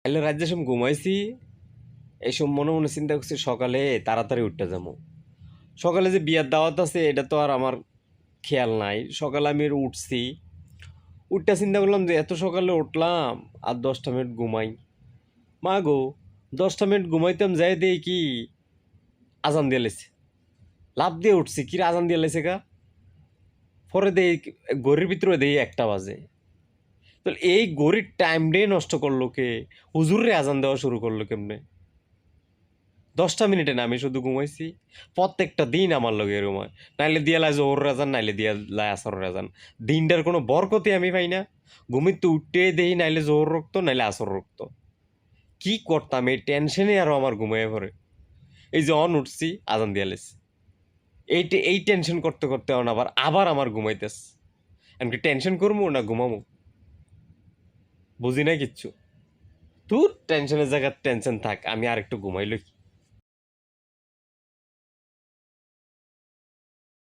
কাইলে রাত যে সময় ঘুমাইছি এই সময় মনে মনে চিন্তা করছি সকালে তাড়াতাড়ি উঠতে যাবো। সকালে যে বিয়ার দাওয়াত আছে এটা তো আর আমার খেয়াল নাই। সকালে আমি উঠছি, উঠটা চিন্তা করলাম যে এত সকালে উঠলাম আর 10টা মিনিট ঘুমাই। মা গো, 10টা মিনিট ঘুমাইতাম যাই দেই কি আজান দিয়ে লেছে। লাভ দিয়ে উঠছি কি রে, আজান দিয়ে লেছে গা। পরে দেই ঘড়ির ভিতরে দেই 1টা বাজে। তো এই ঘড়ির টাইম ডে নষ্ট করলো কে? হুজুরে আজান দেওয়া শুরু করলো কেমনে? 10টা মিনিটে না আমি শুধু ঘুমাইছি। প্রত্যেকটা দিন আমার লগে এরকম হয়। নাইলে দিয়া লাই জোহর রাজান, নাইলে দিয়া লাই আসর রাজান। দিনটার কোনো বরকতি আমি পাই না। ঘুমিতে উঠতে দেই নাইলে জোহর রক্ত নাইলে আসর রক্ত। কি করতাম এই টেনশনে আরো আমার ঘুমাইয়া পড়ে। এই যে উঠছি আজান দিয়া লেছে। এই টেনশন করতে করতে আবার আবার আমার ঘুমাইতেস। আমি কি টেনশন করবো না ঘুমামো? বুঝি না কিচ্ছু। তোর টেনশনের জায়গায় টেনশন থাক, আমি আর একটু ঘুমাইলই।